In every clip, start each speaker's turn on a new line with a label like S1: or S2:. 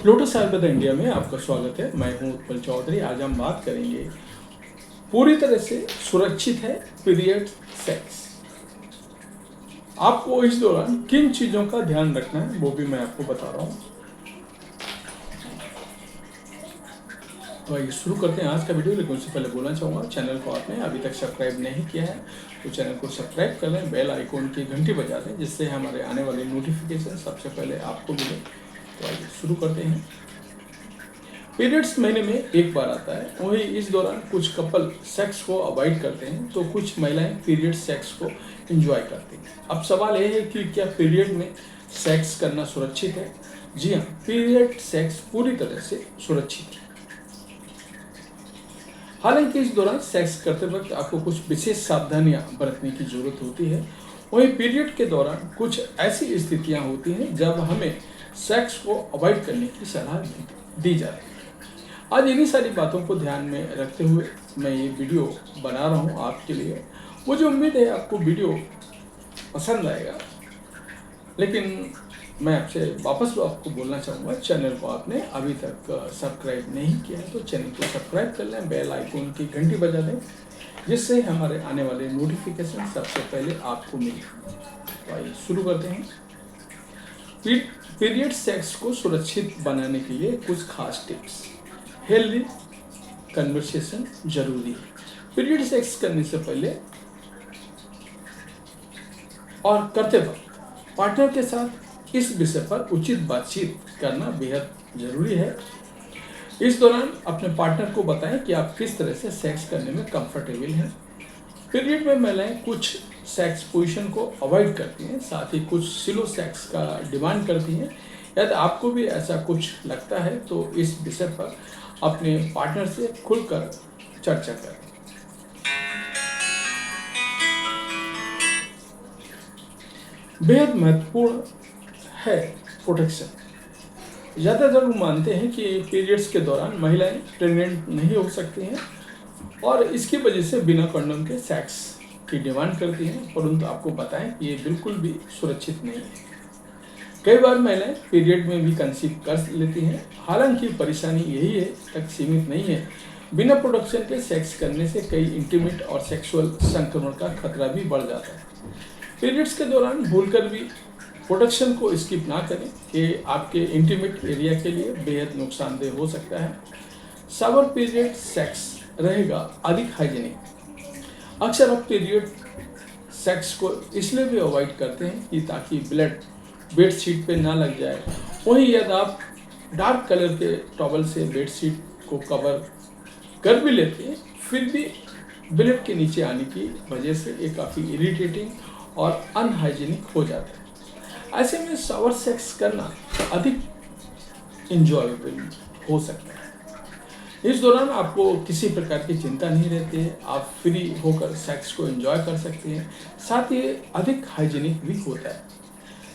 S1: Lotus Ayurveda India में आपका स्वागत है। मैं हूं उत्पल चौधरी। आज हम बात करेंगे पूरी तरह से सुरक्षित है पीरियड सेक्स। आपको इस दौरान किन चीज़ों का ध्यान रखना है वो भी मैं आपको बता रहा हूं। तो आइए शुरू करते हैं आज का वीडियो। लेकिन उससे पहले बोलना चाहूँगा, चैनल को आपने अभी तक सब्सक्राइब नहीं किया है तो चैनल को सब्सक्राइब कर लें, बेल आइकॉन की घंटी बजा दें जिससे हमारे आने वाले नोटिफिकेशन सबसे पहले आपको मिले। तो आइए शुरू करते हैं। पीरियड्स महीने में एक बार आता है, वही इस दौरान कुछ कपल सेक्स को अवॉइड करते हैं तो कुछ महिलाएं पीरियड सेक्स को एंजॉय करती हैं। अब सवाल यह है कि क्या पीरियड में सेक्स करना सुरक्षित है? जी हाँ, पीरियड सेक्स पूरी तरह से सुरक्षित है। हालांकि इस दौरान सेक्स करते वक्त आपको कुछ विशेष सावधानियां बरतने की जरूरत होती है। वहीं पीरियड के दौरान कुछ ऐसी स्थितियां होती हैं जब हमें सेक्स को अवॉइड करने की सलाह दी जाती है। आज इन्हीं सारी बातों को ध्यान में रखते हुए मैं ये वीडियो बना रहा हूँ आपके लिए। मुझे उम्मीद है आपको वीडियो पसंद आएगा। लेकिन मैं आपसे वापस आपको बोलना चाहूँगा, चैनल को आपने अभी तक सब्सक्राइब नहीं किया है तो चैनल को सब्सक्राइब कर लें, बेल आइकॉन की घंटी बजा दें जिससे हमारे आने वाले नोटिफिकेशन सबसे पहले आपको मिले। तो आइए शुरू करते हैं। पीरियड सेक्स को सुरक्षित बनाने के लिए कुछ खास टिप्स। हेल्दी कन्वर्सेशन जरूरी है। पीरियड सेक्स करने से पहले और करते वक्त पार्टनर के साथ इस विषय पर उचित बातचीत करना बेहद जरूरी है। इस दौरान अपने पार्टनर को बताएं कि आप किस तरह से सेक्स करने में कंफर्टेबल हैं। पीरियड में महिलाएं कुछ सेक्स पोजीशन को अवॉइड करती हैं, साथ ही कुछ स्लो सेक्स का डिमांड करती हैं। यदि आपको भी ऐसा कुछ लगता है तो इस विषय पर अपने पार्टनर से खुलकर चर्चा करें। बेहद महत्वपूर्ण है प्रोटेक्शन। ज़्यादातर लोग मानते हैं कि पीरियड्स के दौरान महिलाएं प्रेग्नेंट नहीं हो सकती हैं और इसकी वजह से बिना कंडोम के सेक्स की डिमांड करती हैं, परंतु आपको बताएं कि ये बिल्कुल भी सुरक्षित नहीं है। कई बार महिलाएं पीरियड में भी कंसीव कर लेती हैं। हालांकि परेशानी यही है तक सीमित नहीं है। बिना प्रोटेक्शन के सेक्स करने से कई इंटीमेट और सेक्सुअल संक्रमण का खतरा भी बढ़ जाता है। पीरियड्स के दौरान भूलकर भी प्रोटेक्शन को स्किप ना करें, ये आपके इंटीमेट एरिया के लिए बेहद नुकसानदेह हो सकता है। शावर पीरियड सेक्स रहेगा अधिक हाइजीनिक। अक्सर आप पीरियड सेक्स को इसलिए भी अवॉइड करते हैं कि ताकि ब्लड बेडशीट पे ना लग जाए। वहीं यदि आप डार्क कलर के टॉवल से बेडशीट को कवर कर भी लेते हैं फिर भी ब्लड के नीचे आने की वजह से ये काफ़ी इरिटेटिंग और अनहाइजीनिक हो जाता है। ऐसे में शावर सेक्स करना अधिक इंजॉयबल हो सकता है। इस दौरान आपको किसी प्रकार की चिंता नहीं रहती है, आप फ्री होकर सेक्स को एंजॉय कर सकते हैं। साथ ही अधिक हाइजीनिक भी होता है।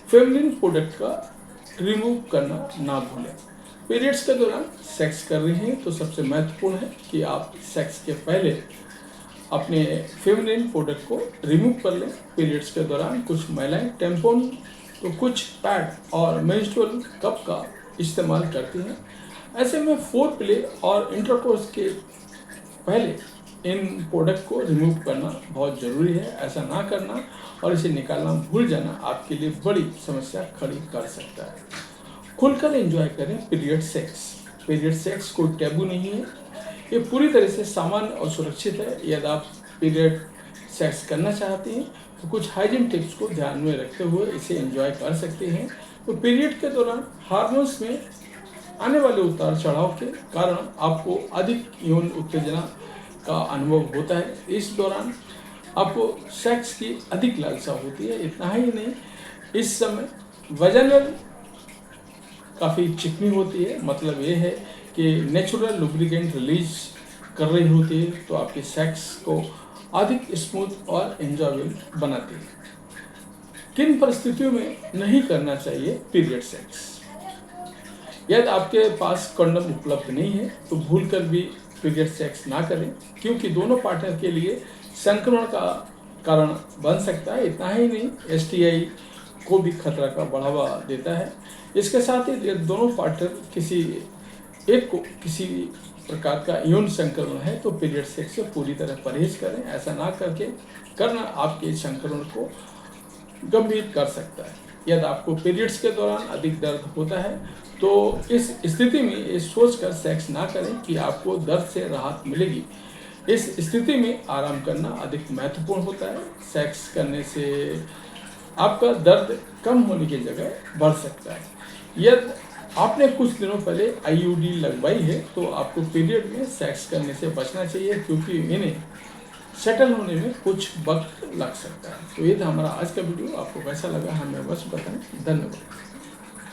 S1: फेमिनिन प्रोडक्ट का रिमूव करना ना भूलें। पीरियड्स के दौरान सेक्स कर रहे हैं तो सबसे महत्वपूर्ण है कि आप सेक्स के पहले अपने फेमिनिन प्रोडक्ट को रिमूव कर लें। पीरियड्स के दौरान कुछ महिलाएं टेम्पोन तो कुछ पैड और मेंस्ट्रुअल कप का इस्तेमाल करती हैं। ऐसे में फोर प्ले और इंटरकोर्स के पहले इन प्रोडक्ट को रिमूव करना बहुत ज़रूरी है। ऐसा ना करना और इसे निकालना भूल जाना आपके लिए बड़ी समस्या खड़ी कर सकता है। खुलकर एंजॉय करें पीरियड सेक्स। पीरियड सेक्स कोई टैबू नहीं है, ये पूरी तरह से सामान्य और सुरक्षित है। यदि आप पीरियड सेक्स करना चाहते हैं तो कुछ हाइजीन टिप्स को ध्यान में रखते हुए इसे एंजॉय कर सकते हैं। तो पीरियड के दौरान हार्मोन्स में आने वाले उतार चढ़ाव के कारण आपको अधिक यौन उत्तेजना का अनुभव होता है। इस दौरान आपको सेक्स की अधिक लालसा होती है। इतना ही नहीं, इस समय वजाइनल काफ़ी चिकनी होती है। मतलब ये है कि नेचुरल लुब्रिकेंट रिलीज कर रही होती है तो आपके सेक्स को अधिक स्मूथ और एंजॉयबल बनाती है। किन परिस्थितियों में नहीं करना चाहिए पीरियड सेक्स? यदि आपके पास कंडोम उपलब्ध नहीं है तो भूलकर भी पीरियड सेक्स ना करें, क्योंकि दोनों पार्टनर के लिए संक्रमण का कारण बन सकता है। इतना ही नहीं, STI को भी खतरा का बढ़ावा देता है। इसके साथ ही दोनों पार्टनर किसी एक को किसी प्रकार का यौन संक्रमण है तो पीरियड सेक्स से पूरी तरह परहेज करें। ऐसा ना करना आपके संक्रमण को गंभीर कर सकता है। यदि आपको पीरियड्स के दौरान अधिक दर्द होता है तो इस स्थिति में ये सोचकर सेक्स ना करें कि आपको दर्द से राहत मिलेगी। इस स्थिति में आराम करना अधिक महत्वपूर्ण होता है। सेक्स करने से आपका दर्द कम होने की जगह बढ़ सकता है। यदि आपने कुछ दिनों पहले आईयूडी लगवाई है तो आपको पीरियड में सेक्स करने से बचना चाहिए, क्योंकि इन्हें सेटल होने में कुछ वक्त लग सकता है। तो ये था हमारा आज का वीडियो। आपको कैसा लगा हमें बस बताएं। धन्यवाद।